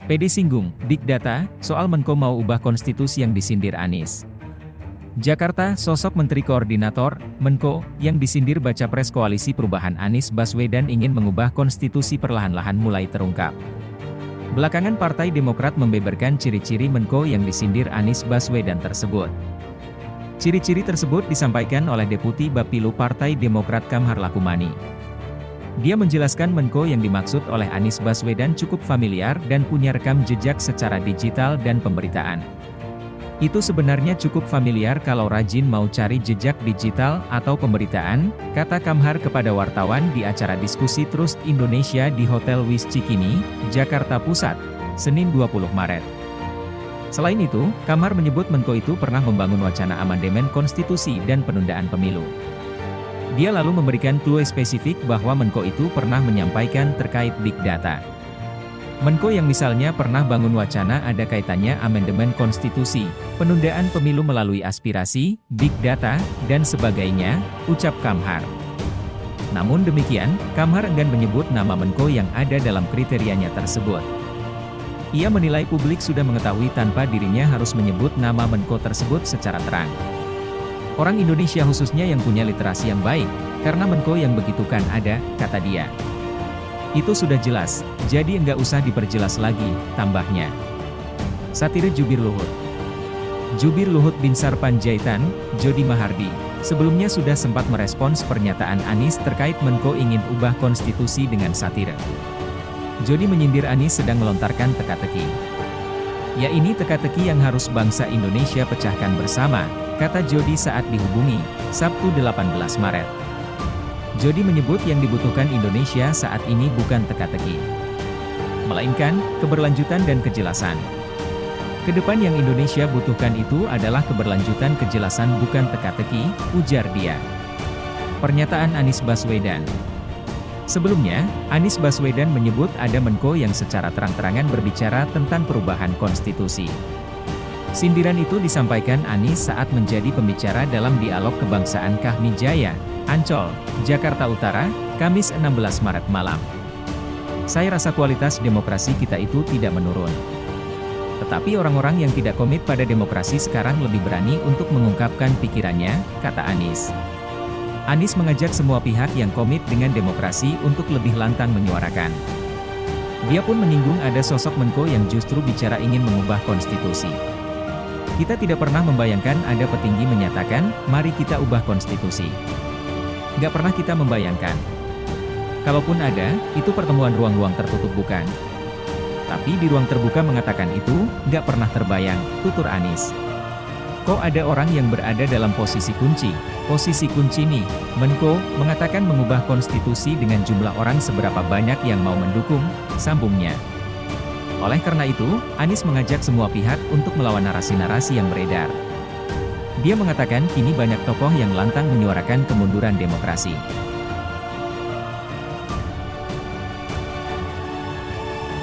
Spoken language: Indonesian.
PD singgung, Big Data, soal Menko mau ubah konstitusi yang disindir Anies. Jakarta, sosok Menteri Koordinator, Menko, yang disindir baca pres Koalisi Perubahan Anies Baswedan ingin mengubah konstitusi perlahan-lahan mulai terungkap. Belakangan Partai Demokrat membeberkan ciri-ciri Menko yang disindir Anies Baswedan tersebut. Ciri-ciri tersebut disampaikan oleh Deputi Bapilu Partai Demokrat Kamhar Lakumani. Dia menjelaskan Menko yang dimaksud oleh Anies Baswedan cukup familiar dan punya rekam jejak secara digital dan pemberitaan. Itu sebenarnya cukup familiar kalau rajin mau cari jejak digital atau pemberitaan, kata Kamhar kepada wartawan di acara diskusi Trust Indonesia di Hotel Wis Cikini, Jakarta Pusat, Senin 20 Maret. Selain itu, Kamhar menyebut Menko itu pernah membangun wacana amandemen konstitusi dan penundaan pemilu. Dia lalu memberikan clue spesifik bahwa Menko itu pernah menyampaikan terkait Big Data. Menko yang misalnya pernah bangun wacana ada kaitannya amandemen konstitusi, penundaan pemilu melalui aspirasi, Big Data, dan sebagainya, ucap Kamhar. Namun demikian, Kamhar enggan menyebut nama Menko yang ada dalam kriterianya tersebut. Ia menilai publik sudah mengetahui tanpa dirinya harus menyebut nama Menko tersebut secara terang. Orang Indonesia khususnya yang punya literasi yang baik, karena Menko yang begitu kan ada, kata dia. Itu sudah jelas, jadi enggak usah diperjelas lagi, tambahnya. Satire Jubir Luhut. Jubir Luhut Binsar Panjaitan, Jody Mahardi, sebelumnya sudah sempat merespons pernyataan Anies terkait Menko ingin ubah konstitusi dengan satire. Jody menyindir Anies sedang melontarkan teka-teki. Ya ini teka-teki yang harus bangsa Indonesia pecahkan bersama, kata Jody saat dihubungi, Sabtu 18 Maret. Jody menyebut yang dibutuhkan Indonesia saat ini bukan teka-teki, melainkan keberlanjutan dan kejelasan. Kedepan yang Indonesia butuhkan itu adalah keberlanjutan kejelasan bukan teka-teki, ujar dia. Pernyataan Anies Baswedan. Sebelumnya, Anies Baswedan menyebut ada Menko yang secara terang-terangan berbicara tentang perubahan konstitusi. Sindiran itu disampaikan Anies saat menjadi pembicara dalam dialog kebangsaan Kahmi Jaya, Ancol, Jakarta Utara, Kamis 16 Maret malam. Saya rasa kualitas demokrasi kita itu tidak menurun. Tetapi orang-orang yang tidak komit pada demokrasi sekarang lebih berani untuk mengungkapkan pikirannya, kata Anies. Anies mengajak semua pihak yang komit dengan demokrasi untuk lebih lantang menyuarakan. Dia pun menyinggung ada sosok Menko yang justru bicara ingin mengubah konstitusi. Kita tidak pernah membayangkan ada petinggi menyatakan, mari kita ubah konstitusi. Nggak pernah kita membayangkan. Kalaupun ada, itu pertemuan ruang-ruang tertutup bukan? Tapi di ruang terbuka mengatakan itu, nggak pernah terbayang, tutur Anies. Kok ada orang yang berada dalam posisi kunci nih, Menko, mengatakan mengubah konstitusi dengan jumlah orang seberapa banyak yang mau mendukung, sambungnya. Oleh karena itu, Anies mengajak semua pihak untuk melawan narasi-narasi yang beredar. Dia mengatakan kini banyak tokoh yang lantang menyuarakan kemunduran demokrasi.